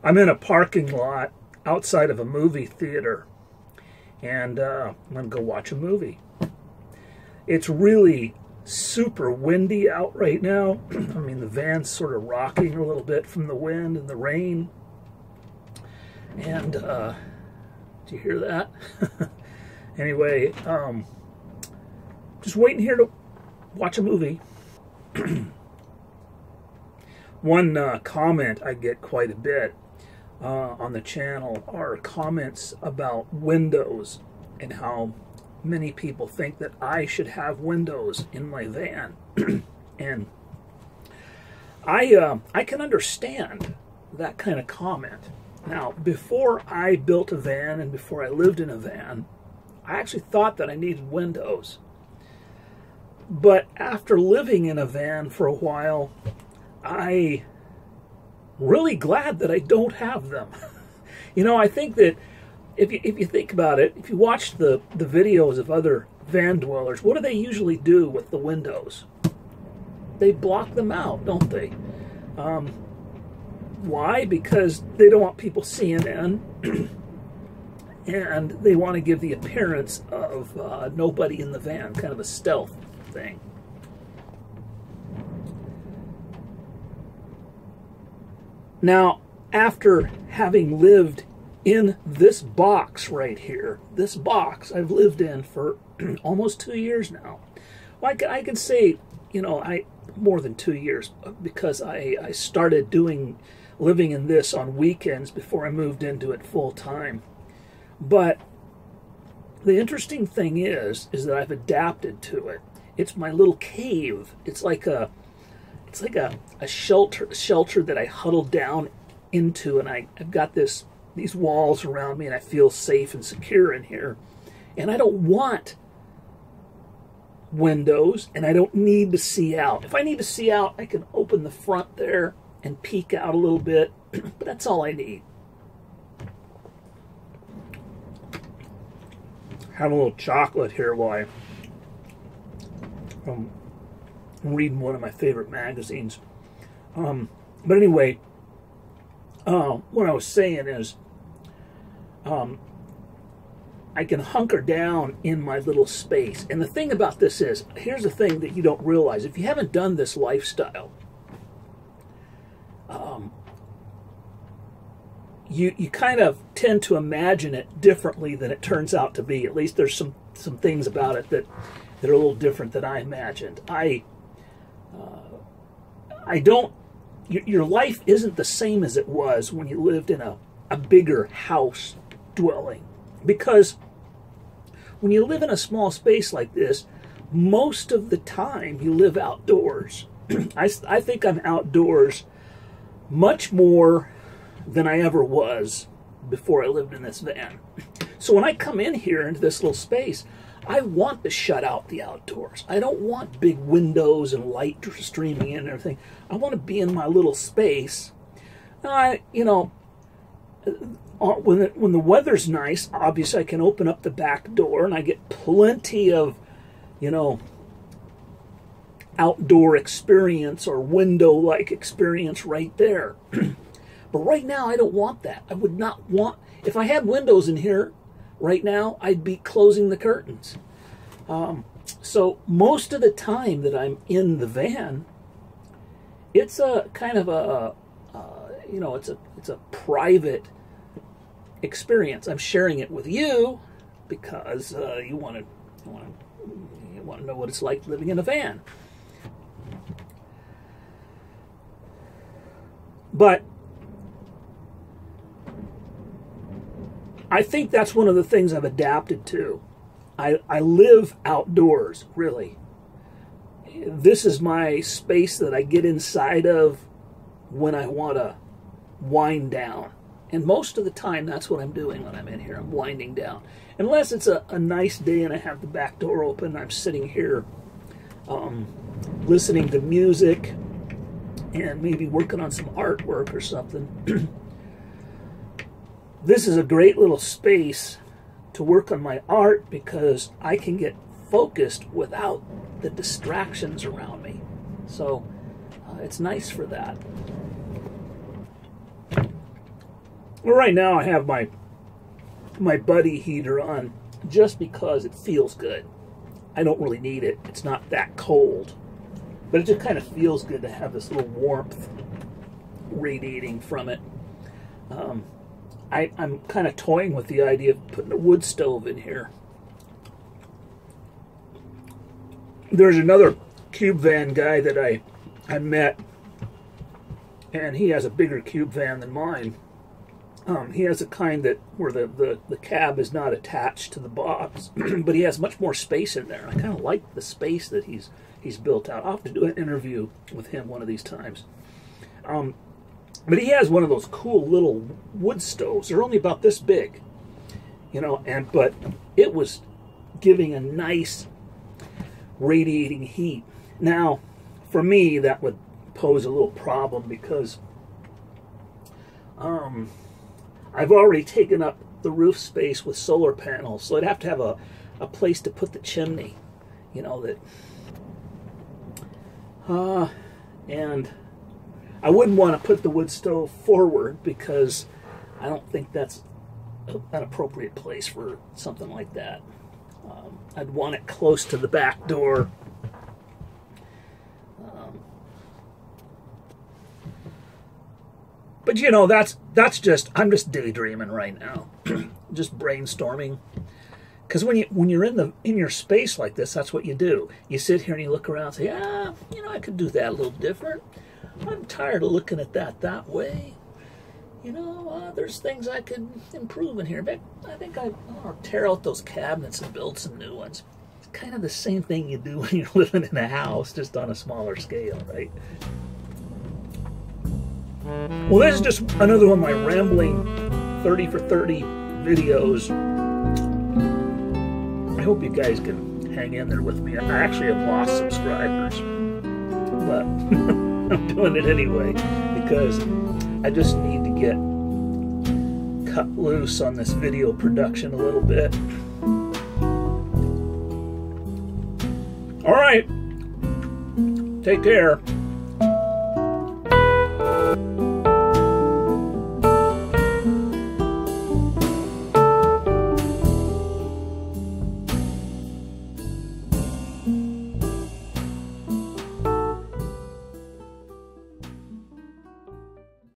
I'm in a parking lot outside of a movie theater, and I'm going to go watch a movie. It's really super windy out right now. I mean, the van's sort of rocking a little bit from the wind and the rain. And, do you hear that? Anyway, just waiting here to watch a movie. One comment I get quite a bit on the channel are comments about windows and how many people think that I should have windows in my van. And I can understand that kind of comment. Now, before I built a van and before I lived in a van, I actually thought that I needed windows. But after living in a van for a while, I'm really glad that I don't have them. You know, I think that if you think about it, if you watch the videos of other van dwellers, what do they usually do with the windows? They block them out, don't they? Why? Because they don't want people seeing in, and they want to give the appearance of nobody in the van, kind of a stealth thing. Now, after having lived in this box right here, this box I've lived in for almost 2 years now. Well, I can say, you know, more than 2 years, because I started living in this on weekends before I moved into it full time. But the interesting thing is that I've adapted to it. It's my little cave. It's like a shelter that I huddled down into, and I've got these walls around me, and I feel safe and secure in here. And I don't want windows, and I don't need to see out. If I need to see out, I can open the front there and peek out a little bit, but that's all I need. Have a little chocolate here while I'm reading one of my favorite magazines. But anyway, what I was saying is, I can hunker down in my little space. And the thing about this is, here's the thing that you don't realize. If you haven't done this lifestyle, you kind of tend to imagine it differently than it turns out to be. At least there's some things about it that are a little different than I imagined. Your life isn't the same as it was when you lived in a bigger house dwelling. Because when you live in a small space like this, most of the time you live outdoors. I think I'm outdoors much more than I ever was before I lived in this van. So when I come in here into this little space, I want to shut out the outdoors. I don't want big windows and light streaming in and everything. I want to be in my little space. You know, when the weather's nice, obviously I can open up the back door and I get plenty of, you know, outdoor experience or window-like experience right there. But right now, I don't want that. I would not want... If I had windows in here right now, I'd be closing the curtains. So most of the time that I'm in the van, it's a kind of a, you know, it's a private experience. I'm sharing it with you because you want to know what it's like living in a van. But I think that's one of the things I've adapted to. I live outdoors, really. This is my space that I get inside of when I want to wind down. And most of the time, that's what I'm doing when I'm in here. I'm winding down. Unless it's a nice day and I have the back door open, I'm sitting here listening to music and maybe working on some artwork or something. This is a great little space to work on my art because I can get focused without the distractions around me. So it's nice for that. Well, right now I have my buddy heater on just because it feels good. I don't really need it. It's not that cold. But it just kind of feels good to have this little warmth radiating from it. I'm kind of toying with the idea of putting a wood stove in here. There's another cube van guy that I met, and he has a bigger cube van than mine. He has a kind that where the cab is not attached to the box, but he has much more space in there. I kind of like the space that he's built out. I'll have to do an interview with him one of these times. But he has one of those cool little wood stoves. They're only about this big, you know, but it was giving a nice radiating heat. Now, for me, that would pose a little problem because I've already taken up the roof space with solar panels, so I'd have to have a place to put the chimney, you know, and I wouldn't want to put the wood stove forward because I don't think that's an appropriate place for something like that. I'd want it close to the back door. But you know, I'm just daydreaming right now, just brainstorming. Because when you're in your space like this, that's what you do. You sit here and you look around and say, you know, I could do that a little different. I'm tired of looking at that way. You know, there's things I could improve in here. But I think I'll tear out those cabinets and build some new ones. It's kind of the same thing you do when you're living in a house, just on a smaller scale, right? Well, this is just another one of my rambling 30 for 30 videos. I hope you guys can hang in there with me. I actually have lost subscribers, but I'm doing it anyway because I just need to get cut loose on this video production a little bit. All right, take care.